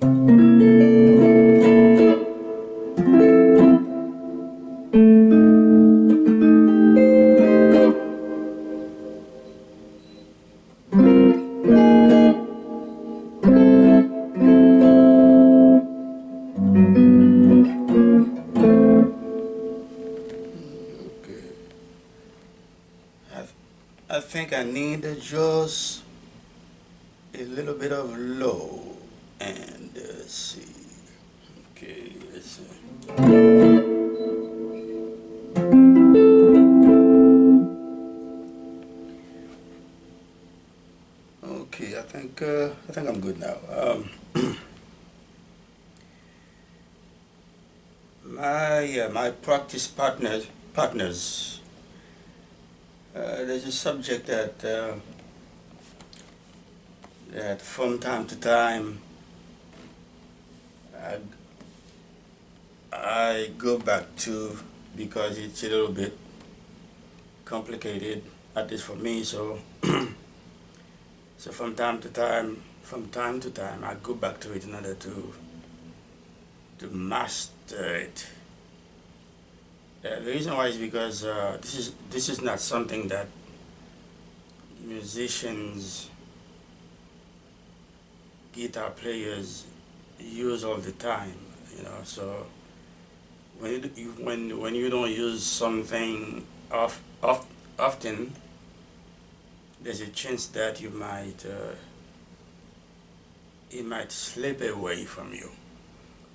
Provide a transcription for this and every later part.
I think I need just a little bit of low, and let's see. Okay, let's see. Okay, I think I'm good now. My practice partners. There's a subject that from time to time I, I go back to because it's a little bit complicated, at least for me. So so from time to time, I go back to it in order to master it. The reason why is because this is not something that musicians, guitar players use all the time, you know. So when you don't use something often, there's a chance that it might slip away from you.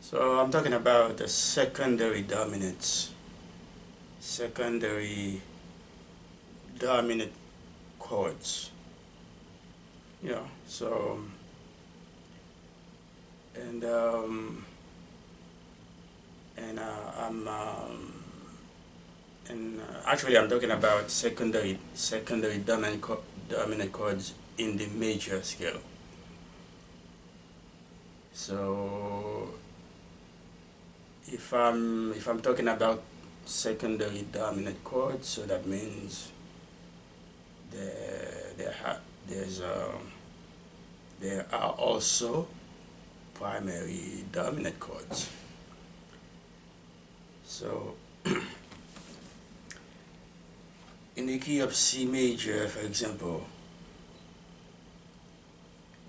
So I'm talking about the secondary dominant chords. You know, so and actually I'm talking about secondary dominant chords in the major scale. So if I'm talking about secondary dominant chords, so that means there are also primary dominant chords. So in the key of C major, for example,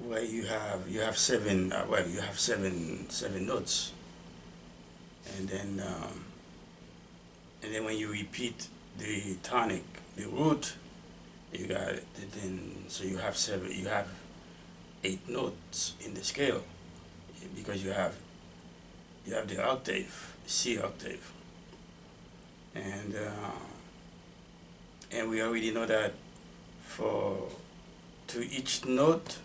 where you have seven notes, and then when you repeat the tonic, the root, you got it. Then so you have 8 notes in the scale, because you have the octave, C octave, and we already know that to each note,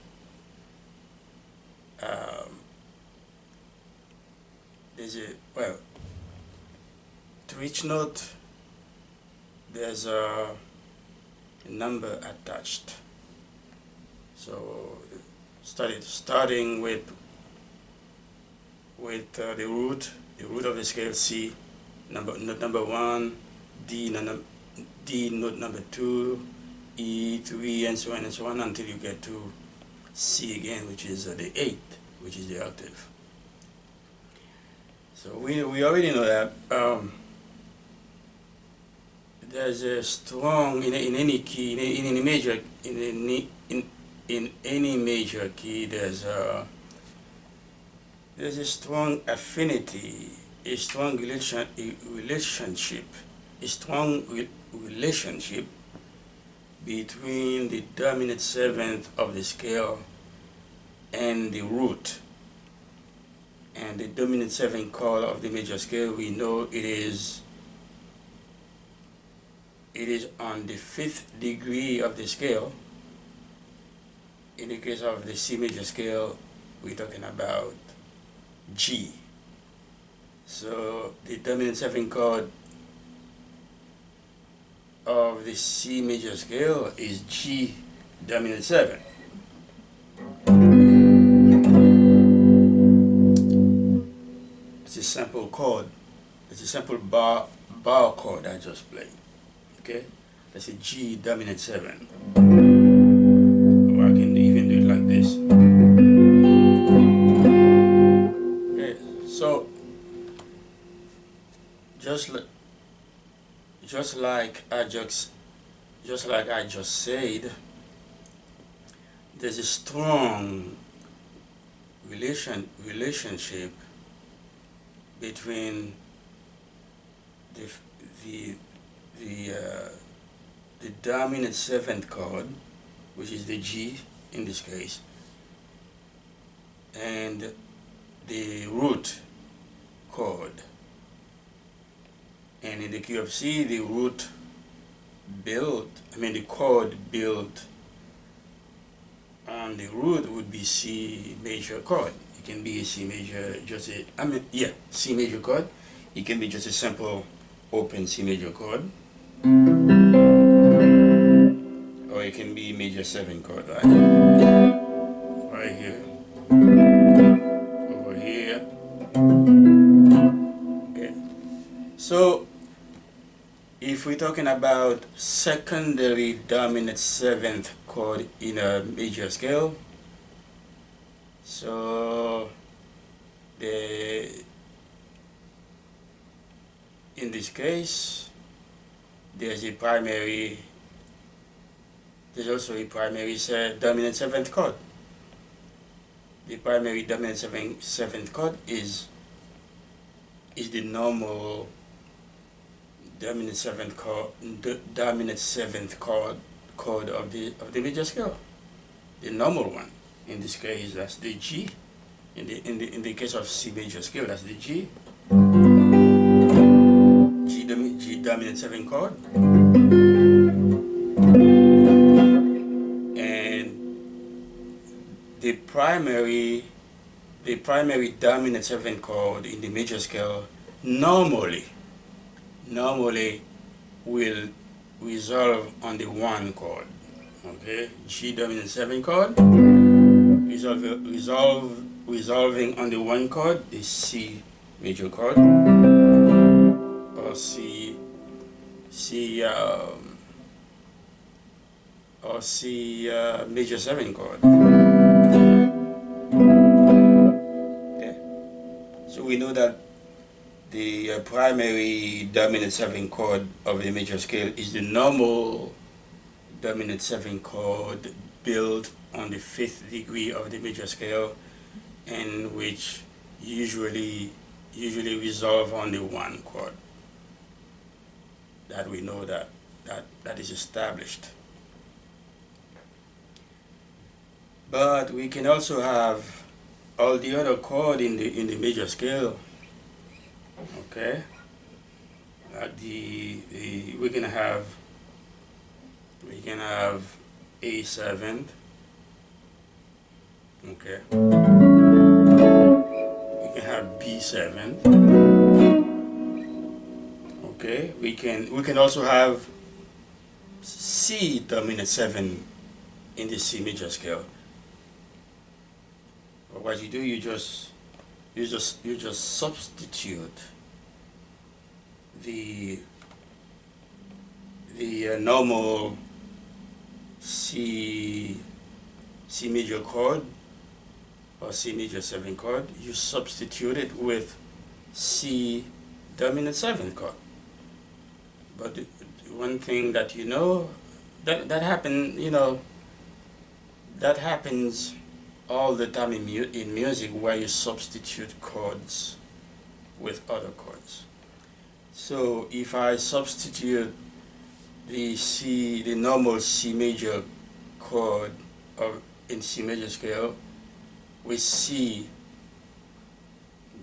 to each note there's a number attached. So starting with the root of the scale, C, note number 1, D note number 2, E, 3, and so on until you get to C again, which is the 8th, which is the octave. So we already know that there's a strong in any key, in any major key, there's a strong affinity, a strong relationship between the dominant seventh of the scale and the root. And the dominant seventh chord of the major scale, we know it is on the 5th degree of the scale. In the case of the C major scale, we're talking about G. So the dominant seventh chord of the C major scale is G dominant 7. It's a simple chord. It's a simple bar chord I just played. Okay, that's a G dominant 7. Or I can even do it like this. just like I just said, there's a strong relationship between the the the uh, the dominant seventh chord, which is the G in this case, and the root chord. And in the key of C, the the chord built on the root would be C major chord. It can be a C major, C major chord. It can be just a simple open C major chord, or it can be major 7 chord, right here, over here. Okay. So if we're talking about secondary dominant 7th chord in a major scale, so in this case, there's also a primary dominant 7th chord. The primary dominant 7th chord is the normal dominant 7th chord of the major scale, the normal one. In this case, that's the G. In the case of C major scale, that's the G. G dominant 7 chord, and the primary dominant 7 chord in the major scale normally will resolve on the 1 chord. Okay, G dominant 7 chord resolving on the 1 chord is C major chord, or C major 7 chord. Okay, so we know that the primary dominant 7 chord of the major scale is the normal dominant 7 chord built on the 5th degree of the major scale, and which usually resolve on the 1 chord. That we know that is established. But we can also have all the other chord in the major scale. Okay, we can have A7. Okay, we can have B7. Okay, we can also have C dominant 7 in the C major scale. But what you do, you just substitute the normal C major chord or C major 7 chord. You substitute it with C dominant 7 chord. But one thing that that happens all the time in music, where you substitute chords with other chords. So if I substitute the normal C major chord in C major scale with C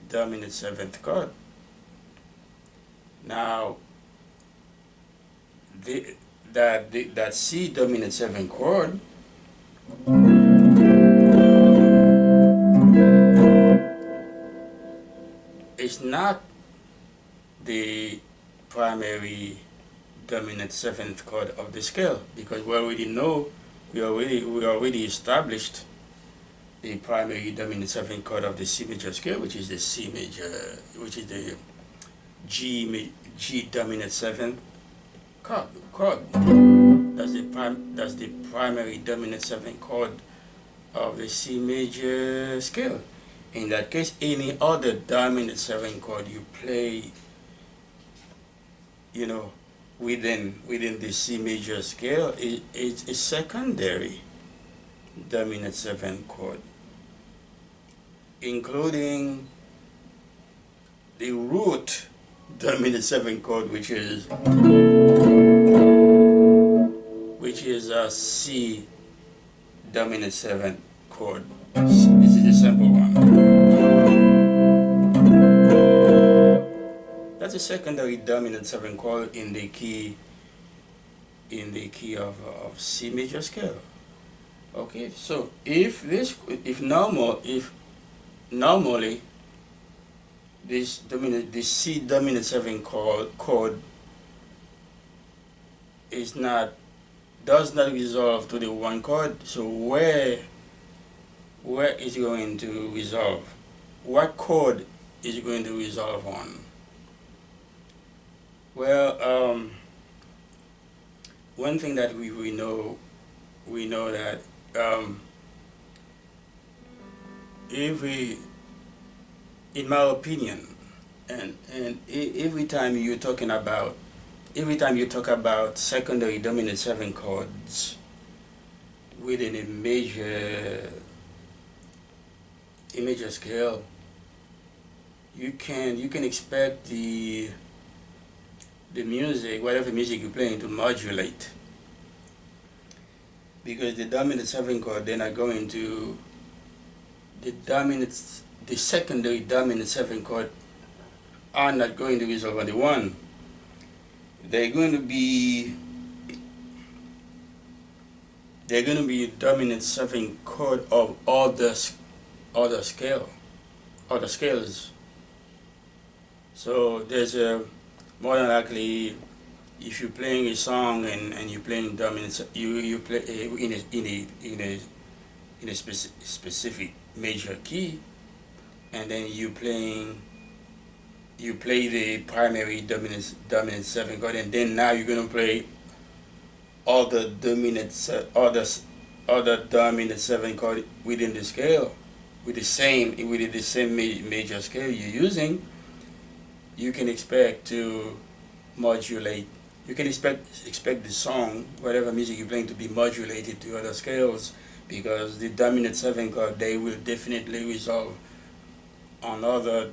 dominant 7th chord, now that C dominant 7 chord is not the primary dominant 7th chord of the scale, because we already established the primary dominant 7th chord of the C major scale, which is the G dominant 7th chord. That's the primary dominant 7th chord of the C major scale. In that case, any other dominant 7 chord you play, within the C major scale is a secondary dominant 7 chord, including the root dominant 7 chord, which is a C dominant 7 chord. This is a simple one. That's a secondary dominant 7 chord in the key of C major scale. Okay, so if normally this C dominant 7 chord does not resolve to the 1 chord, so where is it going to resolve? What chord is it going to resolve on? Well, one thing that we know that in my opinion, and every time you talk about secondary dominant 7 chords within a major scale, you can expect the music, whatever music you're playing, to modulate, because the dominant 7 chord, they're not going to the secondary dominant 7 chord are not going to resolve on the 1. They're going to be dominant 7 chord of all the scales. So there's more than likely, if you're playing a song and you're playing dominant, you play in a specific major key, and then you play the primary dominant 7 chord, and then now you're gonna play all the dominant dominant 7 chord within the scale within the same major scale you're using. You can expect to modulate. You can expect the song, whatever music you're playing, to be modulated to other scales, because the dominant 7 chord, they will definitely resolve on other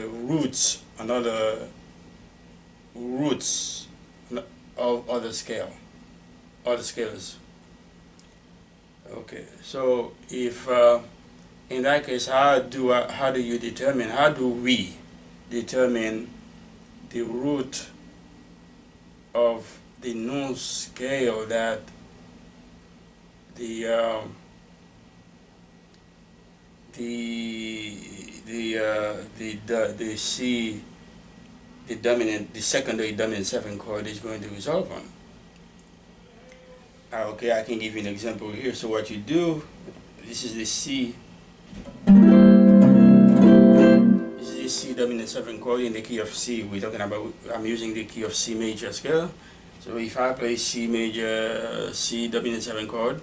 roots of other scales. Okay, so if in that case, how do we determine the root of the new scale that the C, the secondary dominant 7 chord is going to resolve on? Okay, I can give you an example here. So what you do, this is the C dominant 7 chord in the key of C. I'm using the key of C major scale. So if I play C dominant 7 chord,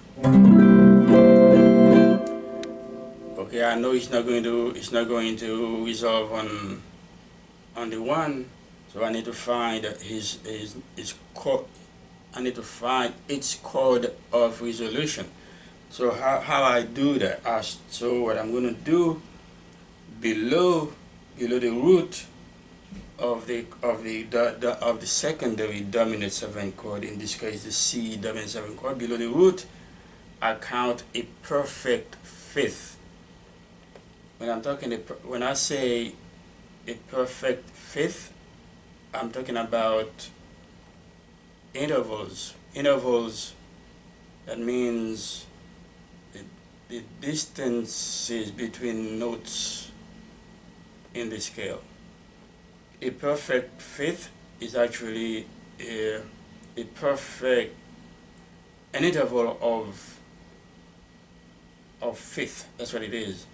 okay, I know it's not going to resolve on the 1. So I need to find his chord. I need to find its chord of resolution. So how I do that? So what I'm going to do, below the root of the secondary dominant 7 chord, in this case the C dominant 7 chord, below the root, I count a perfect fifth. When I say a perfect fifth, I'm talking about intervals. That means the distances between notes in the scale. A perfect fifth is actually an interval of fifth. That's what it is.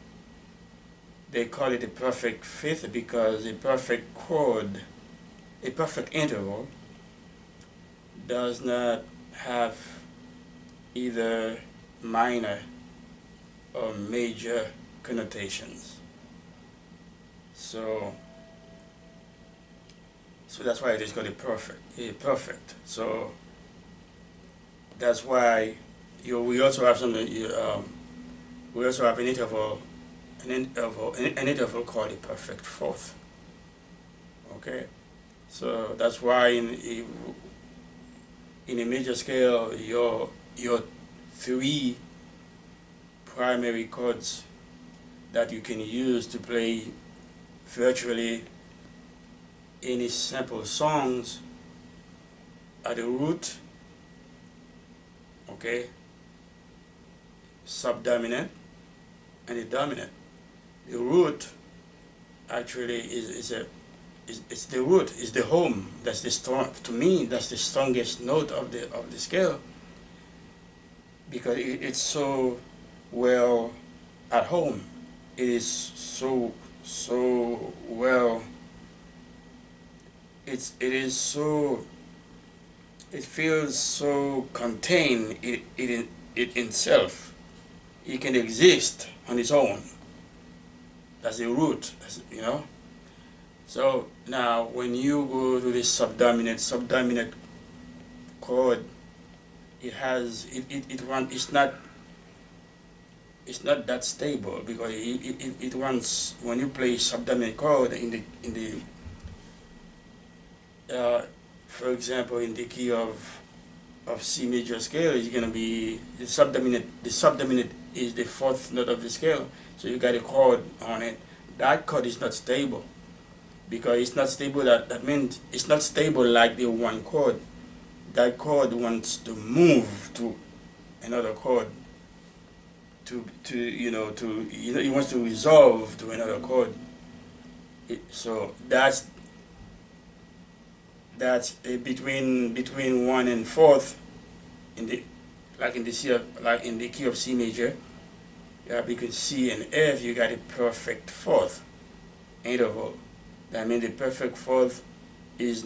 They call it a perfect fifth because a perfect chord, a perfect interval, does not have either minor or major connotations. So So that's why it is called a perfect. So that's why we also have something. We also have an interval called a perfect fourth. Okay, so that's why in a major scale, your three primary chords that you can use to play virtually any simple songs are the root, okay, subdominant, and the dominant. The root actually it's the root, is the home. That's the strong, to me, that's the strongest note of the scale, because it's so well at home. It is so well. It feels so contained in itself. It can exist on its own. That's the root, So now when you go to the subdominant chord, it's not that stable, because it wants, when you play subdominant chord in the for example, in the key of C major scale, is going to be the subdominant. The subdominant is the fourth note of the scale, so you got a chord on it. That chord is not stable, because it's not stable. That means it's not stable like the one chord. That chord wants to move to another chord. It wants to resolve to another chord. So that's between one and fourth in the in the key of C major. Yeah, between C and F, you got a perfect fourth interval. That means the perfect fourth is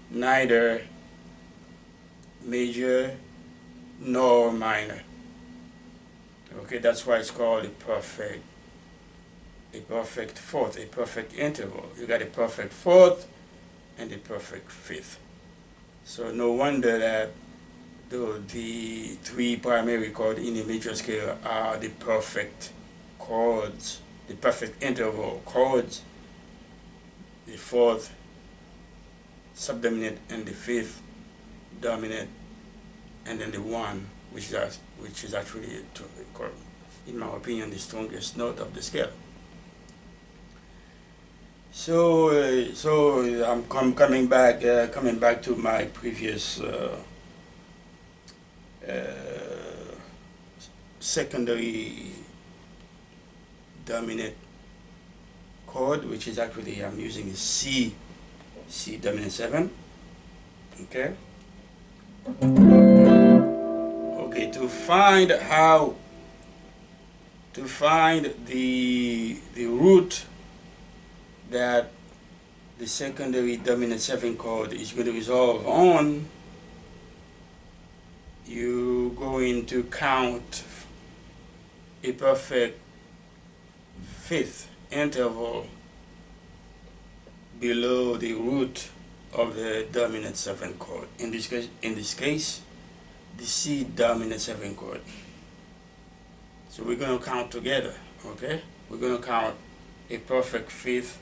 neither major nor minor. Okay, that's why it's called a perfect fourth, a perfect interval. You got a perfect fourth and a perfect fifth. So no wonder that the three primary chords in a major scale are the perfect chords, the perfect interval chords, the fourth subdominant and the fifth dominant, and then the one, which is actually, in my opinion, the strongest note of the scale. So I'm coming back to my previous secondary dominant chord, which is actually, I'm using a C dominant 7. Okay. Okay, to find the root that the secondary dominant 7 chord is going to resolve on, you're going to count a perfect fifth interval below the root of the dominant 7 chord. In this case, the C dominant 7 chord. So we're going to count together, okay? We're going to count a perfect fifth.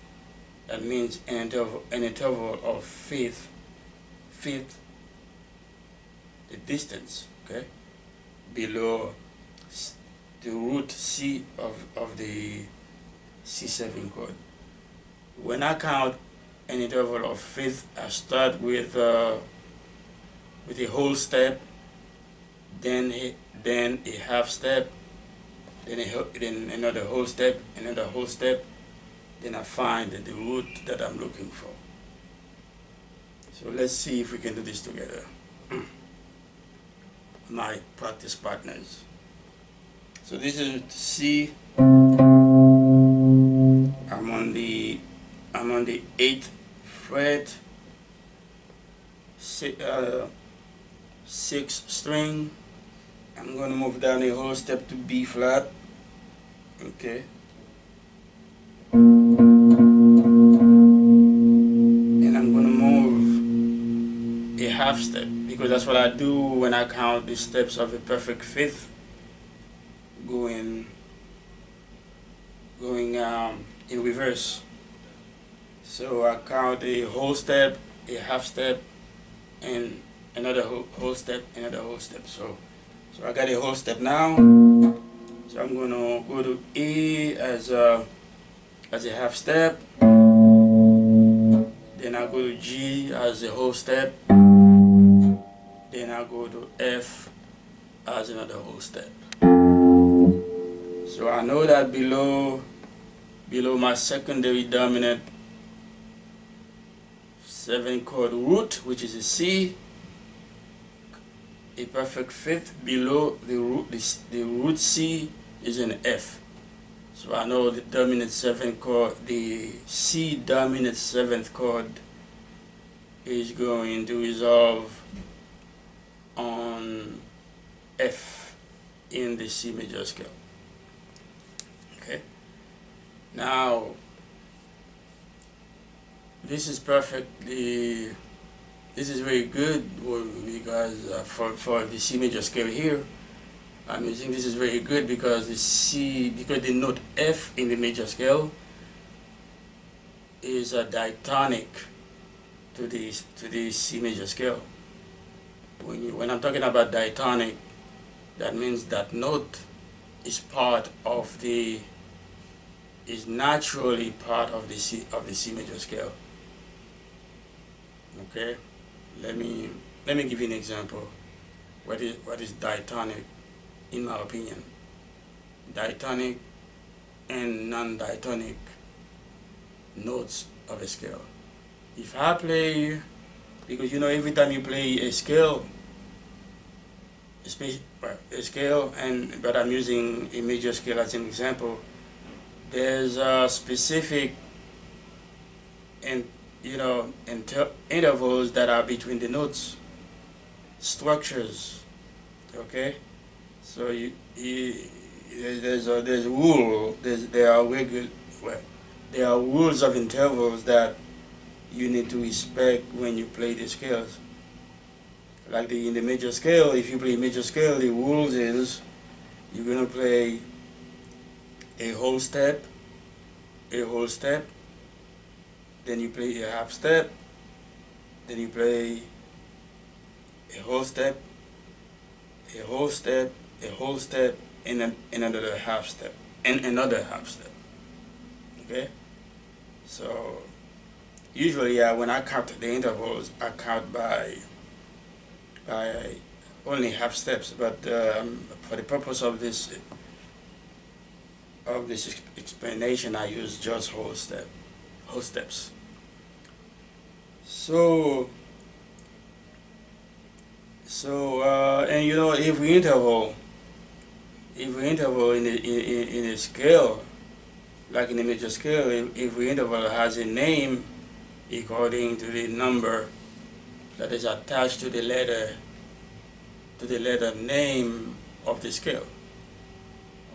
That means an interval of fifth, the distance, okay, below the root C of the C7 chord. When I count an interval of fifth, I start with a whole step, then a half step, then another whole step, another whole step. Then I find the root that I'm looking for. So let's see if we can do this together. My practice partners. So this is C. I'm on the 8th fret, 6th string. I'm going to move down a whole step to B flat. Okay. And half step, because that's what I do when I count the steps of a perfect fifth going in reverse. So I count a whole step, a half step, and another whole step, another whole step. So I got a whole step now. So I'm gonna go to E as a half step. Then I go to G as a whole step. Then I go to F as another whole step. So I know that below my secondary dominant 7-chord root, which is a C, a perfect fifth below the root C is an F. So I know the dominant 7th chord, the C dominant 7th chord is going to resolve on F in the C major scale. Okay. Now this is perfectly, this is very good because for the C major scale here, I'm using this is very good because the note F in the major scale is a diatonic to the C major scale. When I'm talking about diatonic, that means that note is naturally part of the C major scale. Okay, let me give you an example. What is diatonic? In my opinion, diatonic and non-diatonic notes of a scale. If I play, because you know every time you play a scale, but I'm using a major scale as an example, there's a specific intervals that are between the notes, structures. Okay. So there's rule. There are rules of intervals that you need to respect when you play the scales. Like in the major scale, if you play major scale, the rules is you're gonna play a whole step, then you play a half step, then you play a whole step, and another half step, and another half step. Okay? So usually when I count the intervals, I count by only half steps, but for the purpose of this explanation, I use just whole steps. So and you know, if we interval in a scale, like in a major scale, if we interval has a name according to the number that is attached to the letter name of the scale.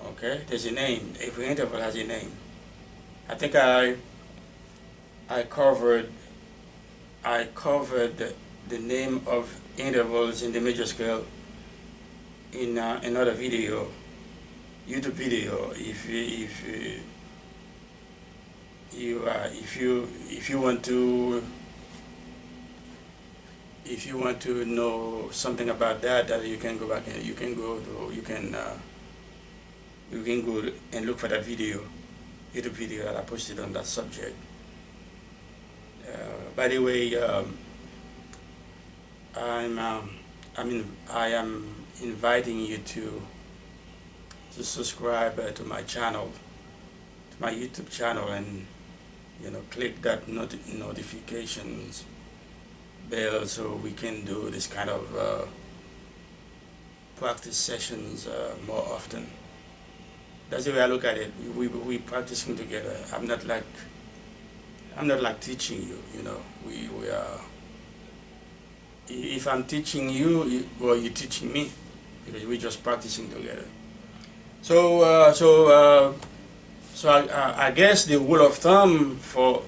Okay, there's a name. Every interval has a name. I think I covered the name of intervals in the major scale in another video, YouTube video. If you want to know something about that, you can go back and you can go and look for that video, YouTube video that I posted on that subject. By the way, I am inviting you to subscribe to my channel, to my YouTube channel, and click that notifications bell so we can do this kind of practice sessions more often. That's the way I look at it. We practicing together. I'm not like teaching you. We are. If I'm teaching you, you're teaching me, because we're just practicing together. So I guess the rule of thumb for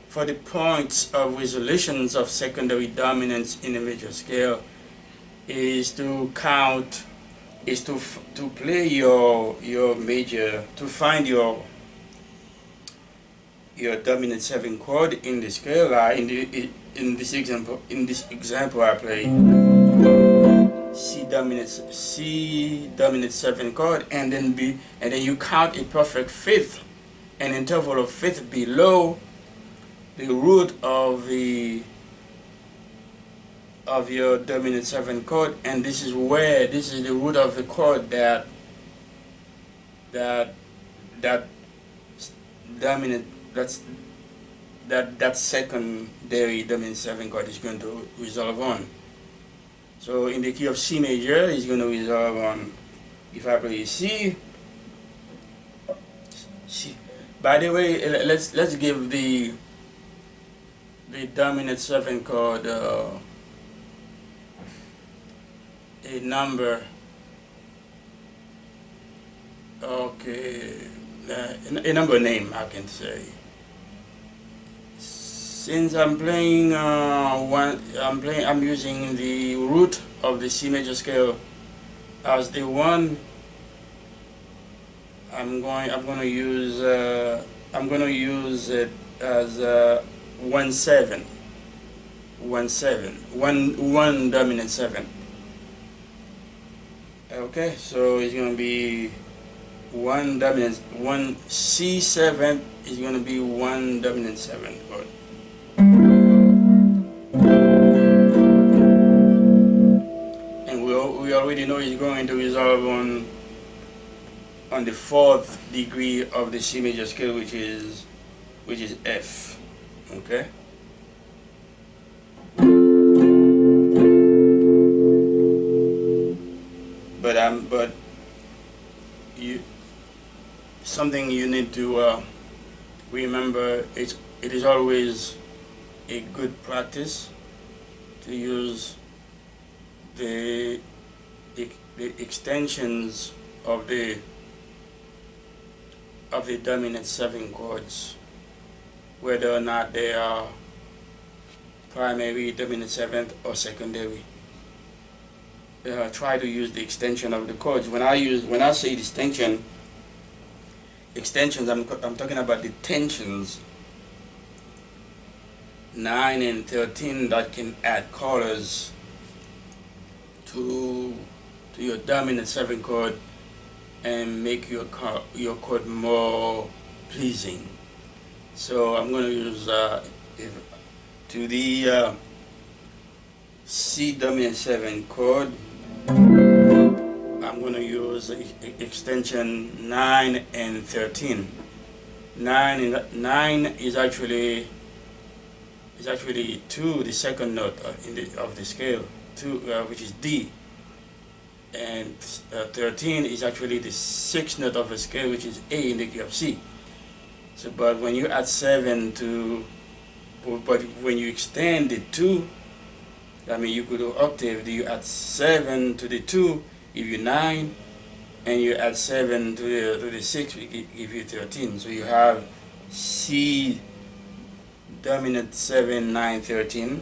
for the points of resolutions of secondary dominance in a major scale is to count, is to play your major, to find your dominant 7 chord in the scale. In this example I play C dominant 7 chord, and then you count a perfect fifth, an interval of fifth below the root of your dominant 7 chord, and this is the root of the chord that dominant, that secondary dominant 7 chord is going to resolve on. So in the key of C major, it's going to resolve on, if I play C. By the way, let's give the dominant 7 chord a number. Okay, a number name, I can say. Since I'm using the root of the C major scale as the 1. I'm gonna use it as 1/7, 1 dominant 7. Okay, so it's gonna be 1 C7 is gonna be 1 dominant 7 chord. And we already know it's going to resolve on the 4th degree of the C major scale, which is F. Okay. But something you need to remember, it is always a good practice to use the extensions of the dominant 7 chords, whether or not they are primary dominant 7th or secondary. Try to use the extension of the chords. When I say extensions, I'm talking about the tensions 9 and 13 that can add colors to your dominant 7 chord and make your chord more pleasing. So I'm going to use to the C dominant 7 chord. I'm going to use extension 9 and 13. 9 is actually 2, the second note of the scale, 2, which is D, and 13 is actually the 6th note of the scale, which is A in the key of C. So, but when you add 7 to, but when you extend the 2, I mean, you go to octave, you add 7 to the 2, give you 9, and you add 7 to the 6, we give you 13. So you have C dominant 7, 9, 13.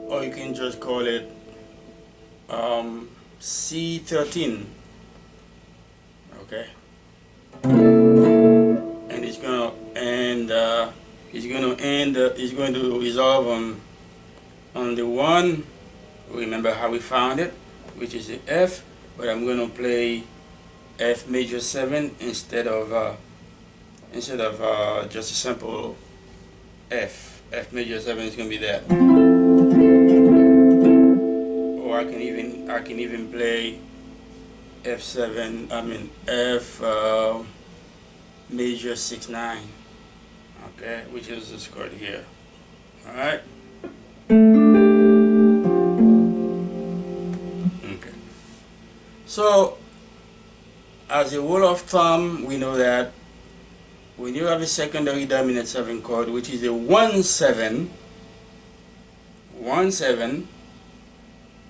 Or you can just call it C13. Okay? And it's going to resolve on the 1. Remember how we found it, which is the F, but I'm going to play F major 7 instead of just a simple F. F major 7 is going to be that. Or I can even play F7. I mean F major 6/9. Okay, which is this chord here. All right. Okay. So, as a rule of thumb, we know that when you have a secondary dominant 7 chord, which is a 1/7,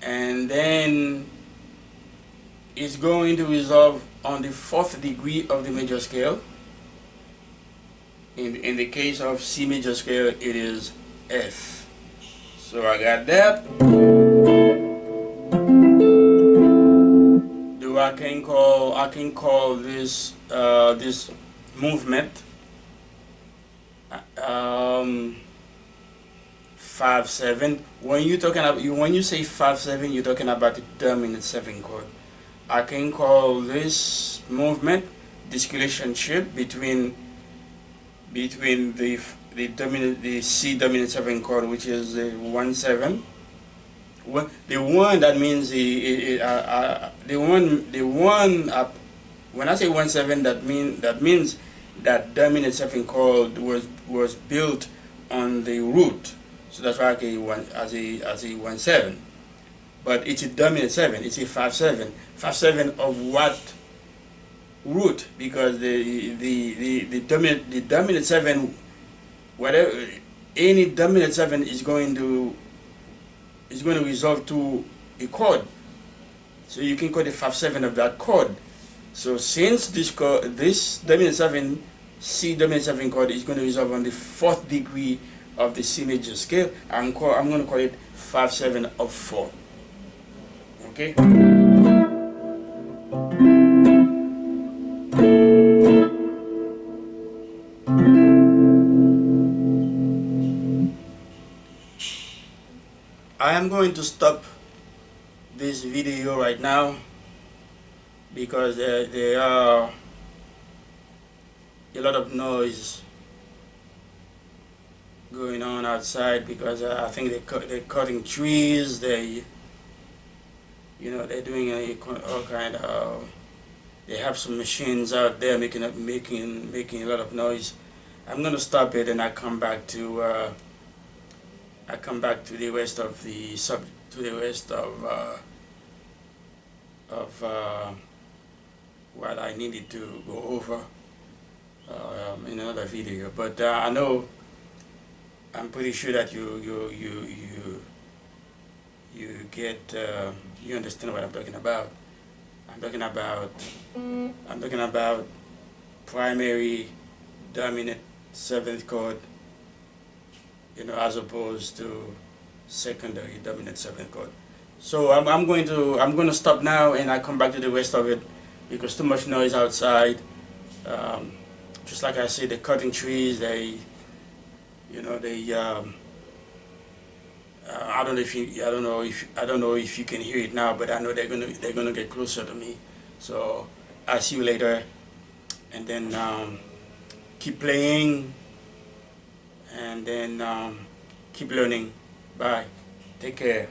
and then it's going to resolve on the 4th degree of the major scale, In the case of C major scale, it is F. So I got that. Do I can call this this movement 5/7. When you talking about when you say 5/7, you're talking about the dominant 7 chord. I can call this movement this relationship between the C dominant 7 chord, which is the 1/7. The one that means when I say 1/7, that means that dominant 7 chord was built on the root. So that's why I get one as a 1/7. But it's a dominant 7. It's a 5/7. 5/7 of what root? Because the dominant 7, whatever, any dominant 7 is going to resolve to a chord. So you can call the 5/7 of that chord. So since this dominant 7, C dominant 7 chord is going to resolve on the 4th degree of the C major scale, I'm going to call it 5/7 of 4. Okay. I am going to stop this video right now because there are a lot of noise going on outside, because I think they're cutting trees. They're doing all kind of. They have some machines out there making a lot of noise. I'm gonna stop it, and I come back to the rest of the what I needed to go over in another video. But I know, I'm pretty sure that you get you understand what I'm talking about. I'm talking about primary dominant 7th chord, as opposed to secondary dominant 7th chord. So I'm going to stop now, and I come back to the rest of it because too much noise outside. Just like I said, they're cutting trees. I don't know if you can hear it now, but I know they're gonna get closer to me. So I'll see you later, and then keep playing, and then keep learning. Bye. Take care.